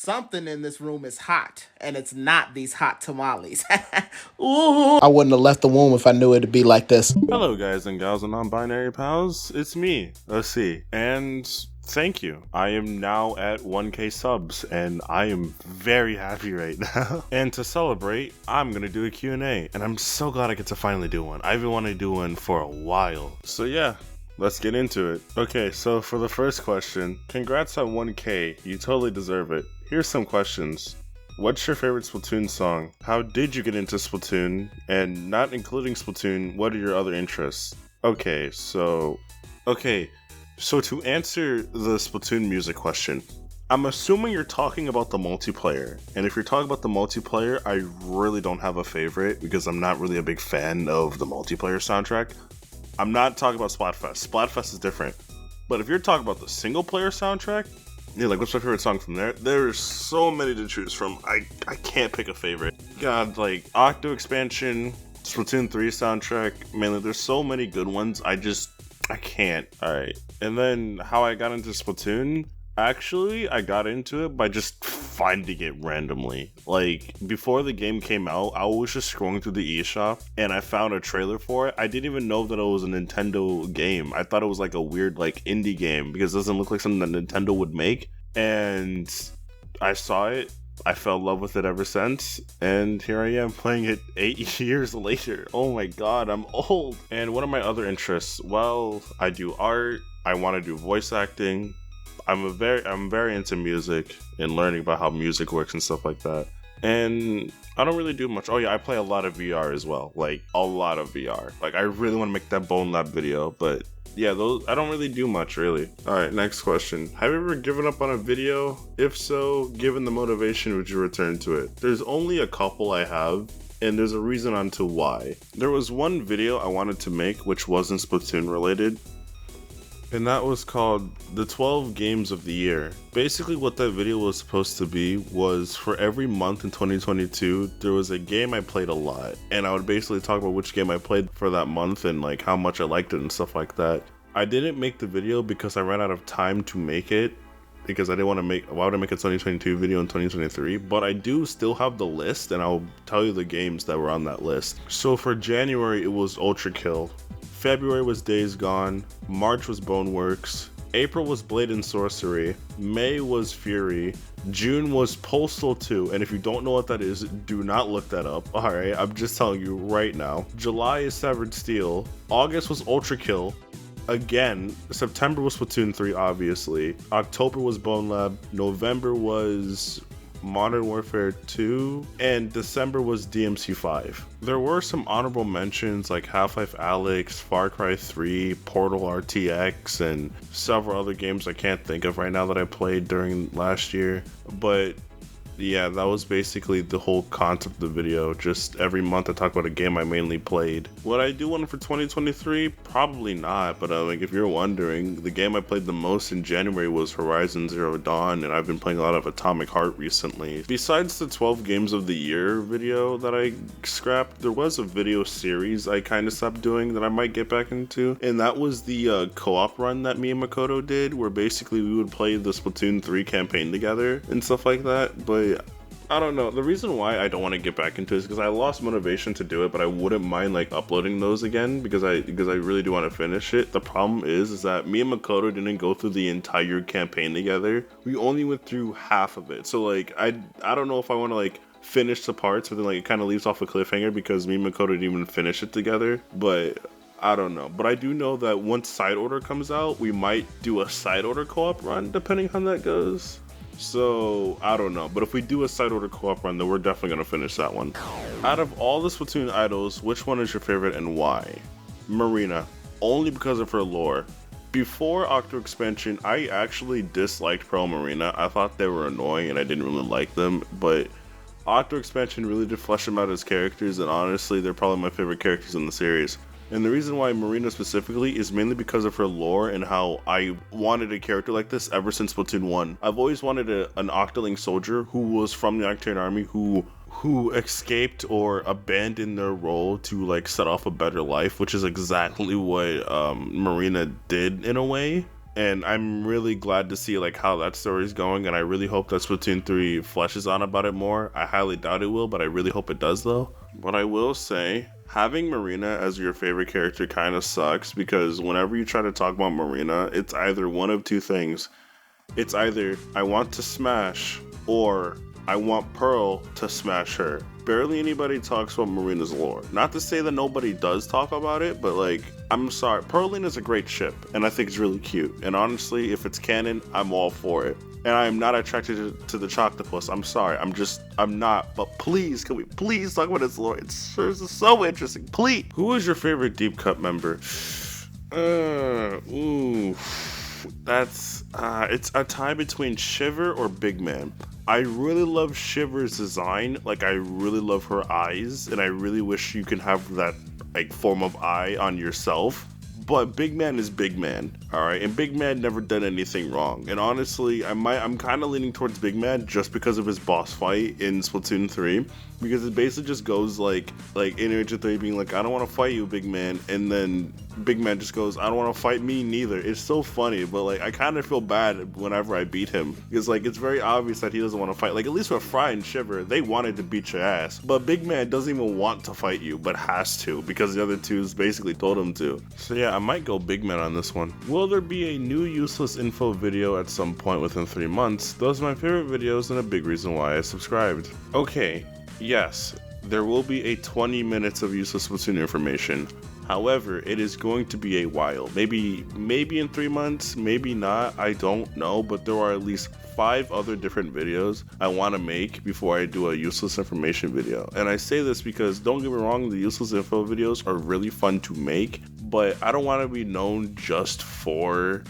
Something in this room is hot, and it's not these hot tamales. Ooh. I wouldn't have left the womb if I knew it'd be like this. Hello guys and gals and non-binary pals, it's me, O.C.C.B, and thank you. I am now at 1k subs, and I am very happy right now. And to celebrate, I'm gonna do a Q&A, and I'm so glad I get to finally do one. I've been wanting to do one for a while. So yeah, let's get into it. Okay, so for the first question, congrats on 1k, you totally deserve it. Here's some questions. What's your favorite Splatoon song? How did you get into Splatoon? And not including Splatoon, what are your other interests? Okay, so to answer the Splatoon music question, I'm assuming you're talking about the multiplayer. And if you're talking about the multiplayer, I really don't have a favorite because I'm not really a big fan of the multiplayer soundtrack. I'm not talking about Splatfest. Splatfest is different. But if you're talking about the single player soundtrack, yeah, like what's my favorite song from there? There's so many to choose from. I can't pick a favorite. God, like Octo Expansion, Splatoon 3 soundtrack, mainly there's so many good ones. I can't. Alright. And then how I got into Splatoon, actually I got into it by just finding it randomly. Like before the game came out, I was just scrolling through the eShop and I found a trailer for it. I didn't even know that it was a Nintendo game. I thought it was like a weird like indie game because it doesn't look like something that Nintendo would make. And I saw it. I fell in love with it ever since, and here I am playing it 8 years later. Oh my god, I'm old. And what are my other interests? Well, I do art, I want to do voice acting. I'm very into music and learning about how music works and stuff like that. And I don't really do much. Oh yeah, I play a lot of VR as well. Like a lot of VR. Like I really want to make that Bone Lab video, but yeah, those I don't really do much really. Alright, next question. Have you ever given up on a video? If so, given the motivation, would you return to it? There's only a couple I have, and there's a reason onto why. There was one video I wanted to make which wasn't Splatoon related, and that was called the 12 games of the year. Basically what that video was supposed to be was for every month in 2022, there was a game I played a lot. And I would basically talk about which game I played for that month and like how much I liked it and stuff like that. I didn't make the video because I ran out of time to make it. Because I didn't want to why would I make a 2022 video in 2023? But I do still have the list and I'll tell you the games that were on that list. So for January, it was Ultra Kill. February was Days Gone, March was Boneworks, April was Blade and Sorcery, May was Fury, June was Postal 2, and if you don't know what that is, do not look that up, alright, I'm just telling you right now. July is Severed Steel, August was Ultra Kill, again, September was Splatoon 3 obviously, October was Bone Lab, November was Modern Warfare 2, and December was DMC 5. There were some honorable mentions like Half-Life Alyx, Far Cry 3, Portal RTX, and several other games I can't think of right now that I played during last year, but yeah, that was basically the whole concept of the video. Just every month I talk about a game I mainly played. Would I do one for 2023? Probably not, but like if you're wondering, the game I played the most in January was Horizon Zero Dawn, and I've been playing a lot of Atomic Heart recently. Besides the 12 games of the year video that I scrapped, there was a video series I kind of stopped doing that I might get back into, and that was the co-op run that me and Mikoto did, where basically we would play the Splatoon 3 campaign together and stuff like that. But I don't know, the reason why I don't want to get back into it is because I lost motivation to do it, but I wouldn't mind like uploading those again because I really do want to finish it. The problem is that me and Mikoto didn't go through the entire campaign together. We only went through half of it. So like I don't know if I want to like finish the parts, but then like it kind of leaves off a cliffhanger because me and Mikoto didn't even finish it together. But I don't know. But I do know that once Side Order comes out, we might do a Side Order co-op run depending on how that goes. So, I don't know, but if we do a Side Order co-op run, then we're definitely going to finish that one. Out of all the Splatoon idols, which one is your favorite and why? Marina, only because of her lore. Before Octo Expansion, I actually disliked Pearl Marina. I thought they were annoying and I didn't really like them, but Octo Expansion really did flesh them out as characters, and honestly, they're probably my favorite characters in the series. And the reason why Marina specifically is mainly because of her lore and how I wanted a character like this ever since Splatoon 1. I've always wanted an Octoling soldier who was from the Octane Army who escaped or abandoned their role to like set off a better life, which is exactly what Marina did in a way. and I'm really glad to see like how that story is going, and I really hope that Splatoon 3 fleshes on about it more. I highly doubt it will, but I really hope it does though. But I will say, having Marina as your favorite character kind of sucks, because whenever you try to talk about Marina, it's either one of two things. It's either I want to smash, or I want Pearl to smash her. Barely anybody talks about Marina's lore. Not to say that nobody does talk about it, but like, I'm sorry, Pearline is a great ship, and I think it's really cute. And honestly, if it's canon, I'm all for it. And I am not attracted to the Choctopus. I'm sorry, I'm not. But please, can we please talk about its lore? It's so interesting. Please. Who is your favorite Deep Cut member? It's a tie between Shiver or Big Man. I really love Shiver's design. Like, I really love her eyes, and I really wish you could have that like form of eye on yourself. But Big Man is Big Man, all right? And Big Man never done anything wrong. And honestly, I'm kind of leaning towards Big Man just because of his boss fight in Splatoon 3. Because it basically just goes like in Age 3 being like, I don't want to fight you, Big Man. And then Big Man just goes, I don't want to fight me neither. It's so funny, but like, I kind of feel bad whenever I beat him. Because like, it's very obvious that he doesn't want to fight. Like, at least with Fry and Shiver, they wanted to beat your ass. But Big Man doesn't even want to fight you, but has to, because the other twos basically told him to. So yeah, I might go Big Man on this one. Will there be a new useless info video at some point within 3 months? Those are my favorite videos and a big reason why I subscribed. Okay, yes, there will be a 20 minutes of useless Splatoon information. However, it is going to be a while. Maybe in 3 months, maybe not, I don't know, but there are at least 5 other different videos I want to make before I do a useless information video. And I say this because, don't get me wrong, the useless info videos are really fun to make, but I don't want to be known just for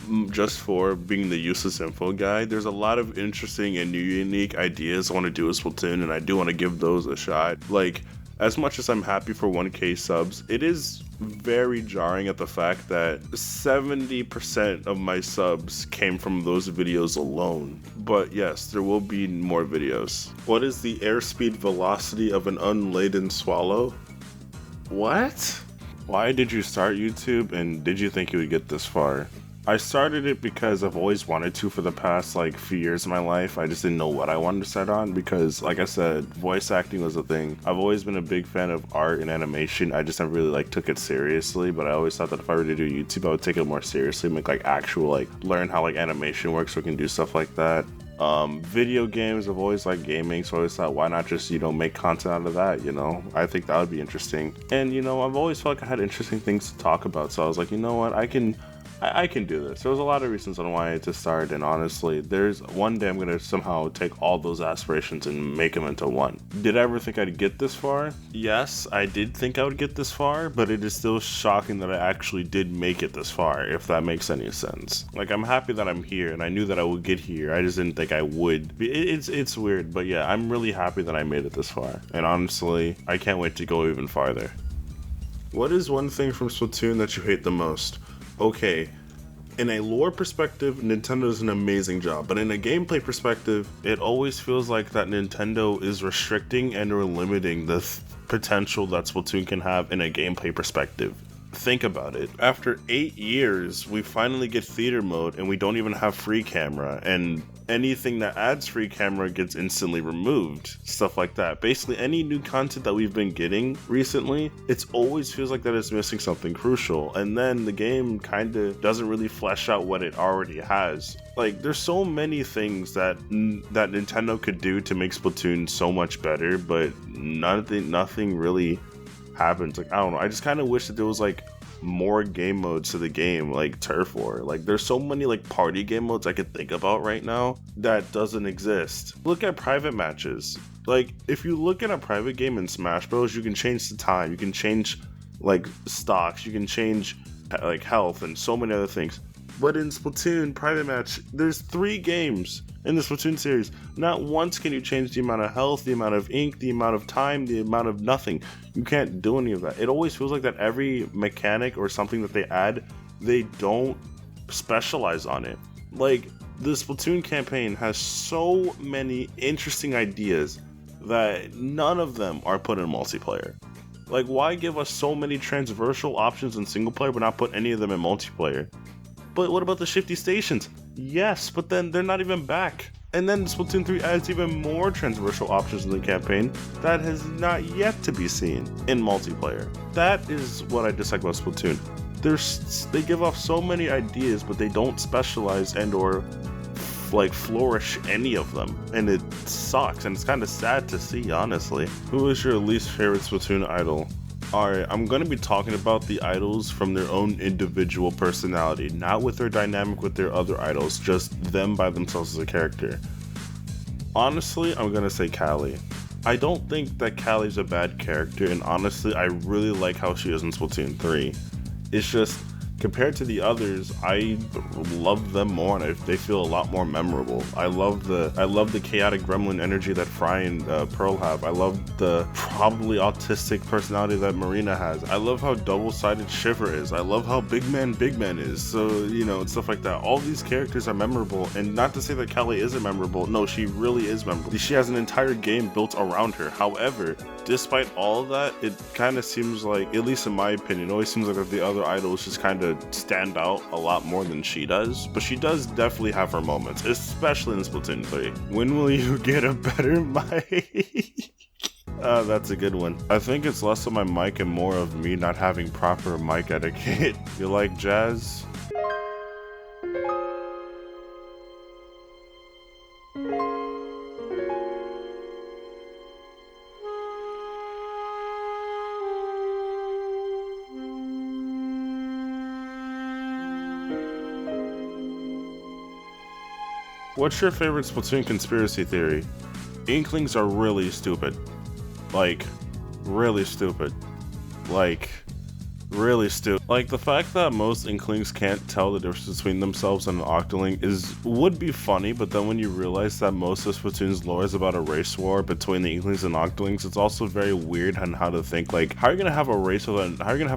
being the useless info guy. There's a lot of interesting and unique ideas I want to do with Splatoon, and I do want to give those a shot. Like, as much as I'm happy for 1K subs, it is very jarring at the fact that 70% of my subs came from those videos alone. But yes, there will be more videos. What is the airspeed velocity of an unladen swallow? What? Why did you start YouTube, and did you think you would get this far? I started it because I've always wanted to for the past like few years of my life. I just didn't know what I wanted to start on because, like I said, voice acting was a thing. I've always been a big fan of art and animation. I just never really like took it seriously, but I always thought that if I were to do YouTube, I would take it more seriously, make like actual like learn how like animation works so we can do stuff like that. Video games, I've always liked gaming, so I always thought, why not just, make content out of that, I think that would be interesting. And, I've always felt like I had interesting things to talk about, so I was like, you know what, I can do this. There was a lot of reasons on why I had to start, and honestly, there's one day I'm going to somehow take all those aspirations and make them into one. Did I ever think I'd get this far? Yes, I did think I would get this far, but it is still shocking that I actually did make it this far, if that makes any sense. Like, I'm happy that I'm here, and I knew that I would get here. I just didn't think I would. It's weird, but yeah, I'm really happy that I made it this far. And honestly, I can't wait to go even farther. What is one thing from Splatoon that you hate the most? Okay, in a lore perspective, Nintendo does an amazing job, but in a gameplay perspective, it always feels like that Nintendo is restricting and or limiting the potential that Splatoon can have in a gameplay perspective. Think about it. After 8 years, we finally get theater mode and we don't even have free camera, and anything that adds free camera gets instantly removed. Stuff like that. Basically, any new content that we've been getting recently, it always feels like that it's missing something crucial, and then the game kind of doesn't really flesh out what it already has. Like, there's so many things that Nintendo could do to make Splatoon so much better, but nothing really happens. Like, I don't know, I just kind of wish that there was like more game modes to the game, like Turf War. Like, there's so many like party game modes I could think about right now that doesn't exist. Look at private matches. Like, if you look at a private game in Smash Bros, you can change the time, you can change like stocks, you can change like health and so many other things. But in Splatoon private match, there's 3 games in the Splatoon series. Not once can you change the amount of health, the amount of ink, the amount of time, the amount of nothing. You can't do any of that. It always feels like that every mechanic or something that they add, they don't specialize on it. Like, the Splatoon campaign has so many interesting ideas that none of them are put in multiplayer. Like, why give us so many transversal options in single player but not put any of them in multiplayer? But what about the shifty stations? Yes, but then they're not even back. And then Splatoon 3 adds even more transversal options in the campaign that has not yet to be seen in multiplayer. That is what I dislike about Splatoon. They give off so many ideas, but they don't specialize and or like flourish any of them, and it sucks, and it's kind of sad to see, honestly. Who is your least favorite Splatoon idol? Alright, I'm gonna be talking about the idols from their own individual personality, not with their dynamic with their other idols, just them by themselves as a character. Honestly, I'm gonna say Callie. I don't think that Callie's a bad character, and honestly, I really like how she is in Splatoon 3. It's just, compared to the others, I love them more, and they feel a lot more memorable. I love the chaotic gremlin energy that Fry and Pearl have. I love the probably autistic personality that Marina has. I love how double-sided Shiver is. I love how Big Man is. So, you know, and stuff like that. All these characters are memorable, and not to say that Callie isn't memorable. No, she really is memorable. She has an entire game built around her. However, despite all of that, it kind of seems like, at least in my opinion, it always seems like the other idols just kind of stand out a lot more than she does. But she does definitely have her moments, especially in Splatoon 3. When will you get a better mic? That's a good one. I think it's less of my mic and more of me not having proper mic etiquette. You like jazz? What's your favorite Splatoon conspiracy theory? Inklings are really stupid. Like, really stupid. Like, really stupid. Like, the fact that most Inklings can't tell the difference between themselves and an Octoling would be funny, but then when you realize that most of Splatoon's lore is about a race war between the Inklings and Octolings, it's also very weird on how to think, like, how are you gonna have a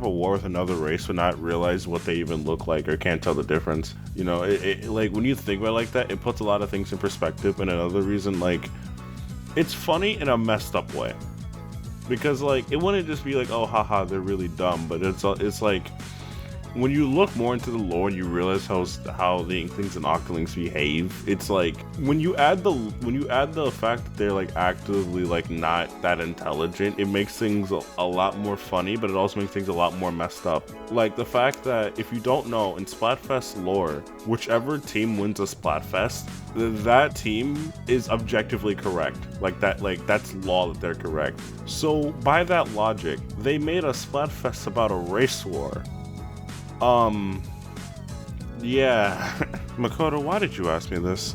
war with another race but not realize what they even look like or can't tell the difference? You know, like, when you think about it like that, it puts a lot of things in perspective. And another reason, like, it's funny in a messed up way. Because, like, it wouldn't just be like, oh, haha, they're really dumb, but it's like, when you look more into the lore and you realize how the Inklings and Octolings behave, it's like, when you add the fact that they're, like, actively, like, not that intelligent, it makes things a lot more funny, but it also makes things a lot more messed up. Like, the fact that, if you don't know, in Splatfest lore, whichever team wins a Splatfest, that team is objectively correct. That's law that they're correct. So, by that logic, they made a Splatfest about a race war. Yeah. Mikoto, why did you ask me this?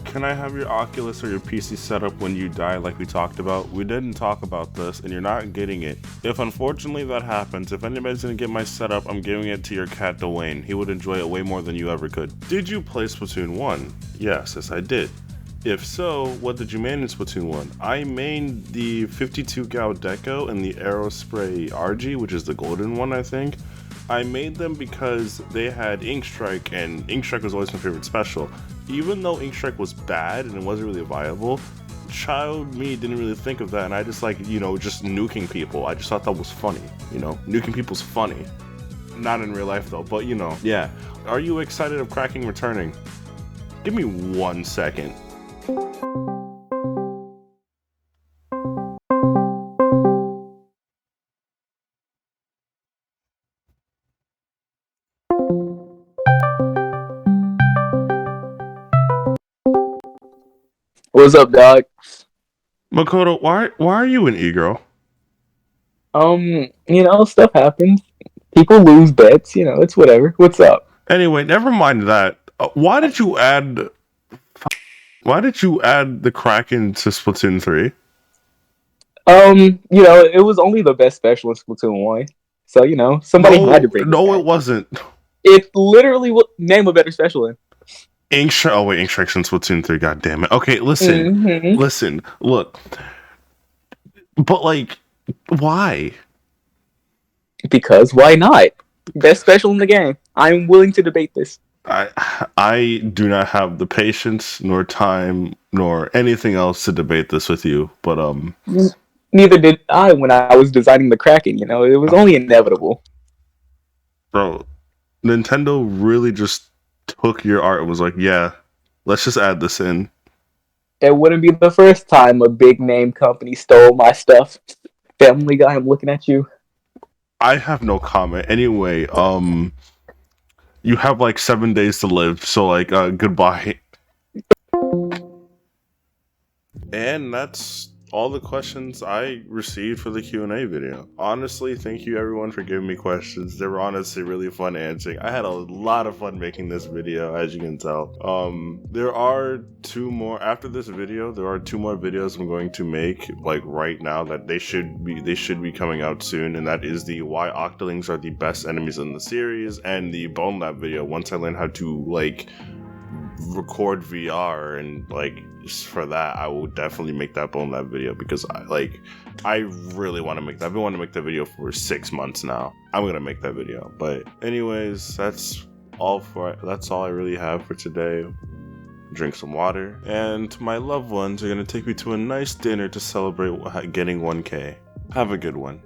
Can I have your Oculus or your PC set up when you die like we talked about? We didn't talk about this, and you're not getting it. If unfortunately that happens, if anybody's gonna get my setup, I'm giving it to your cat Dwayne. He would enjoy it way more than you ever could. Did you play Splatoon 1? Yes, I did. If so, what did you main in Splatoon 1? I mained the 52 Gao Deco and the Aerospray RG, which is the golden one, I think. I made them because they had Ink Strike, and Ink Strike was always my favorite special. Even though Ink Strike was bad and it wasn't really viable, child me didn't really think of that, and I just like, you know, just nuking people. I just thought that was funny, you know? Nuking people's funny. Not in real life though, but you know, yeah. Are you excited of Cracking returning? Give me 1 second. What's up, dog? Mikoto, why are you an e-girl? Stuff happens. People lose bets, it's whatever. What's up? Anyway, never mind that. Why did you add the Kraken to Splatoon 3? It was only the best special in Splatoon 1. So, somebody had to bring it back. It wasn't. It literally will name a better special in. Ink Strike's in Splatoon 3, god damn it. Okay, listen, look. But, like, why? Because why not? Best special in the game. I'm willing to debate this. I do not have the patience, nor time, nor anything else to debate this with you, but, Neither did I when I was designing the Kraken, it was only inevitable. Bro, Nintendo really just took your art and was like, yeah, let's just add this in. It wouldn't be the first time a big name company stole my stuff. Family Guy, I'm looking at you. I have no comment. Anyway, you have like 7 days to live, so like, goodbye. And that's all the questions I received for the Q&A video. Honestly, thank you everyone for giving me questions. They were honestly really fun answering. I had a lot of fun making this video, as you can tell. There are two more after this video. There are 2 more videos I'm going to make like right now that they should be coming out soon, and that is the why Octolings are the best enemies in the series and the Bone Lab video once I learn how to like record VR, and like just for that I will definitely make that Bone Lab video because I really want to make that. I've been wanting to make that video for 6 months now. I'm gonna make that video. But anyways, that's all I really have for today. Drink some water, and my loved ones are gonna take me to a nice dinner to celebrate getting 1K. Have a good one.